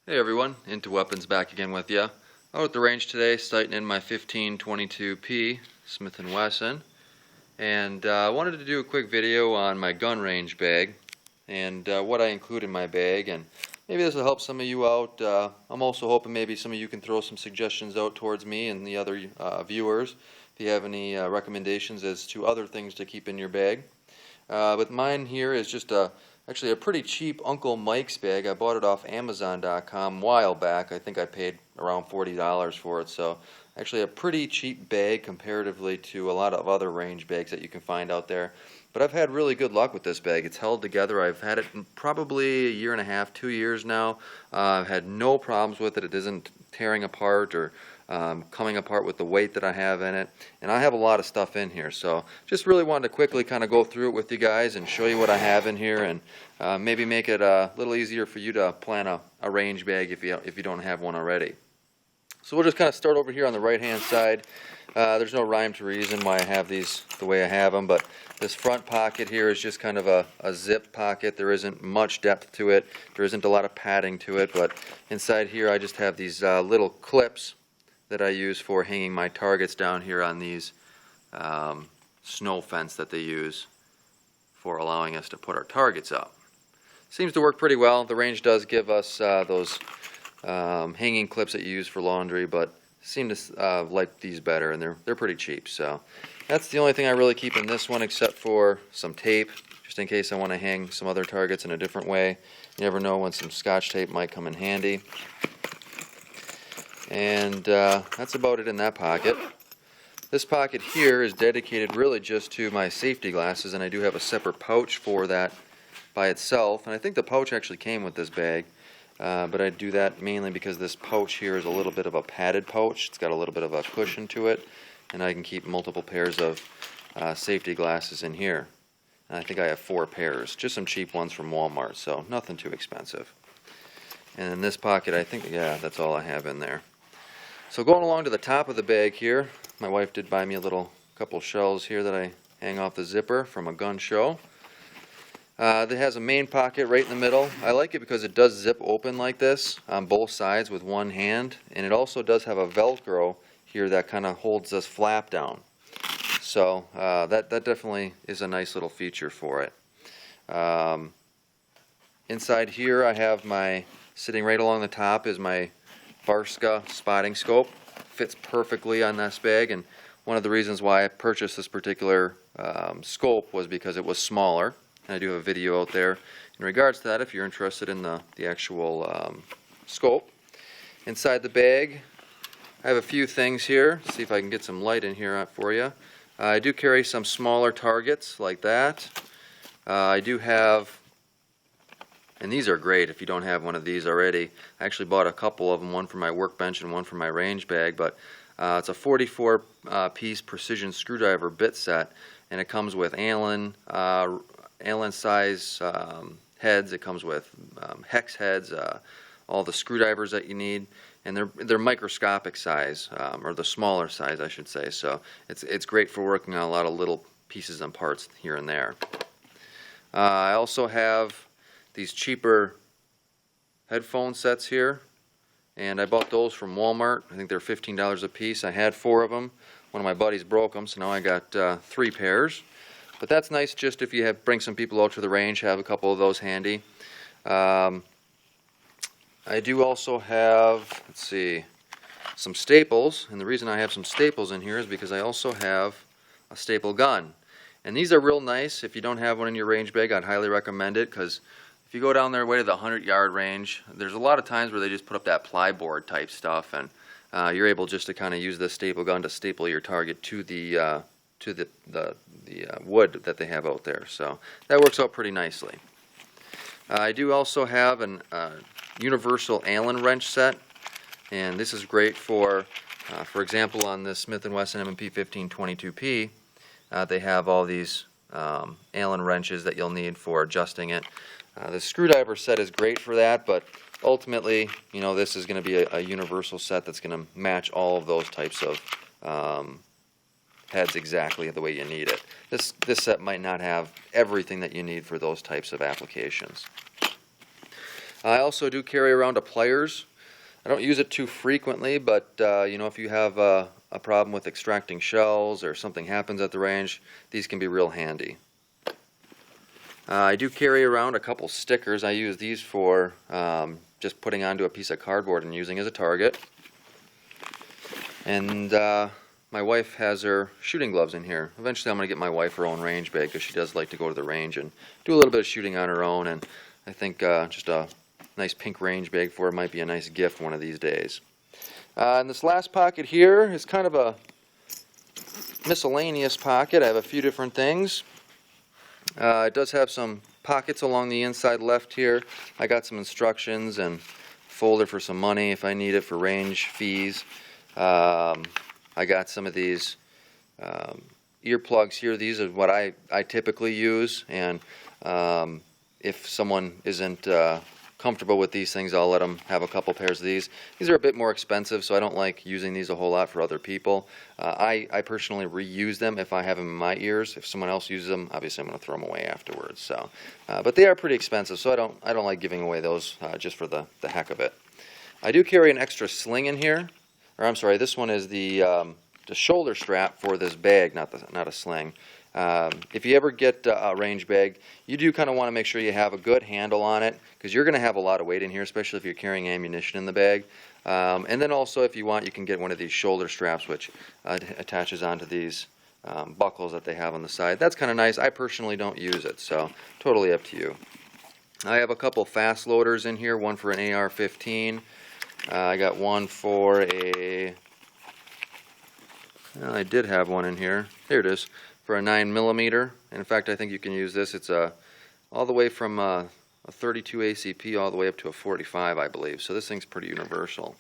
Hey everyone, IntoWeapons back again with you. Out at the range today, sighting in my 1522P Smith & Wesson, and I wanted to do a quick video on my gun range bag and what I include in my bag, and maybe this will help some of you out. I'm also hoping maybe some of you can throw some suggestions out towards me and the other viewers if you have any recommendations as to other things to keep in your bag. But mine here is just actually a pretty cheap Uncle Mike's bag. I bought it off Amazon.com a while back. I think I paid around $40 for it. So actually a pretty cheap bag comparatively to a lot of other range bags that you can find out there. But I've had really good luck with this bag. It's held together. I've had it probably a year and a half, 2 years now. I've had no problems with it. It isn't tearing apart or coming apart with the weight that I have in it, and I have a lot of stuff in here, so just really wanted to quickly kind of go through it with you guys and show you what I have in here, and maybe make it a little easier for you to plan a range bag if you don't have one already. So we'll just kind of start over here on the right hand side. There's no rhyme to reason why I have these the way I have them, but this front pocket here is just kind of a zip pocket. There isn't much depth to it. There isn't a lot of padding to it, but inside here I just have these little clips that I use for hanging my targets down here on these snow fence that they use for allowing us to put our targets up. Seems to work pretty well. The range does give us those hanging clips that you use for laundry, but seem to like these better, and they're pretty cheap. So that's the only thing I really keep in this one, except for some tape, just in case I want to hang some other targets in a different way. You never know when some Scotch tape might come in handy. And that's about it in that pocket. This pocket here is dedicated really just to my safety glasses, and I do have a separate pouch for that by itself. And I think the pouch actually came with this bag, but I do that mainly because this pouch here is a little bit of a padded pouch. It's got a little bit of a cushion to it, and I can keep multiple pairs of safety glasses in here. And I think I have 4 pairs, just some cheap ones from Walmart, so nothing too expensive. And in this pocket, I think, yeah, that's all I have in there. So going along to the top of the bag here, my wife did buy me a couple shells here that I hang off the zipper from a gun show. It has a main pocket right in the middle. I like it because it does zip open like this on both sides with one hand, and it also does have a Velcro here that kind of holds this flap down. So that definitely is a nice little feature for it. Inside here I have sitting right along the top is my Varska spotting scope. Fits perfectly on this bag, and one of the reasons why I purchased this particular scope was because it was smaller, and I do have a video out there in regards to that if you're interested in the actual scope. Inside the bag I have a few things here. See if I can get some light in here for you. I do carry some smaller targets like that. I do have, and these are great if you don't have one of these already. I actually bought a couple of them, one for my workbench and one for my range bag, but it's a 44 piece precision screwdriver bit set, and it comes with Allen size heads. It comes with hex heads, all the screwdrivers that you need, and they're microscopic size, or the smaller size I should say, so it's great for working on a lot of little pieces and parts here and there. I also have these cheaper headphone sets here, and I bought those from Walmart. I think they're $15 a piece. I had 4 of them. One of my buddies broke them, so now I got 3 pairs. But that's nice just if you bring some people out to the range, have a couple of those handy. I do also have, let's see, some staples, and the reason I have some staples in here is because I also have a staple gun. And these are real nice. If you don't have one in your range bag, I'd highly recommend it, because if you go down their way to the 100-yard range, there's a lot of times where they just put up that plyboard type stuff, and you're able just to kind of use this staple gun to staple your target to the wood that they have out there. So that works out pretty nicely. I do also have an universal Allen wrench set, and this is great for example, on this Smith & Wesson M&P 1522P, they have all these Allen wrenches that you'll need for adjusting it. The screwdriver set is great for that, but ultimately, you know, this is going to be a universal set that's going to match all of those types of heads exactly the way you need it. This set might not have everything that you need for those types of applications. I also do carry around a pliers. I don't use it too frequently, but you know, if you have a problem with extracting shells or something happens at the range, these can be real handy. I do carry around a couple stickers. I use these for just putting onto a piece of cardboard and using as a target. And my wife has her shooting gloves in here. Eventually I'm going to get my wife her own range bag because she does like to go to the range and do a little bit of shooting on her own, and I think just a nice pink range bag for her might be a nice gift one of these days. And this last pocket here is kind of a miscellaneous pocket. I have a few different things. It does have some pockets along the inside left here. I got some instructions and a folder for some money if I need it for range fees. I got some of these earplugs here. These are what I typically use, and if someone isn't comfortable with these things, I'll let them have a couple pairs of these. These are a bit more expensive, so I don't like using these a whole lot for other people. I personally reuse them if I have them in my ears. If someone else uses them, obviously I'm going to throw them away afterwards. So, but they are pretty expensive, so I don't like giving away those just for the heck of it. I do carry an extra sling in here, or I'm sorry, this one is the shoulder strap for this bag, not a sling. If you ever get a range bag, you do kind of want to make sure you have a good handle on it, because you're going to have a lot of weight in here, especially if you're carrying ammunition in the bag. And then also, if you want, you can get one of these shoulder straps, which attaches onto these buckles that they have on the side. That's kind of nice. I personally don't use it, so totally up to you. I have a couple fast loaders in here, one for an AR-15. I got one for a... Well, I did have one in here. Here it is. For a 9mm. And in fact, I think you can use this. It's all the way from a 32 ACP all the way up to a 45, I believe. So this thing's pretty universal.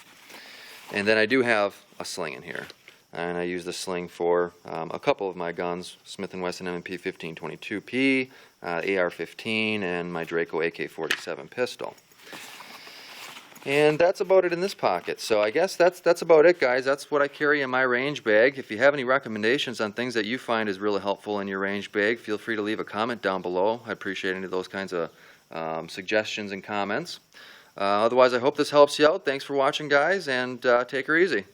And then I do have a sling in here, and I use the sling for a couple of my guns: Smith & Wesson M&P 1522P, AR-15, and my Draco AK-47 pistol. And that's about it in this pocket. So I guess that's about it, guys. That's what I carry in my range bag. If you have any recommendations on things that you find is really helpful in your range bag, feel free to leave a comment down below. I appreciate any of those kinds of suggestions and comments. Otherwise, I hope this helps you out. Thanks for watching, guys, and take her easy.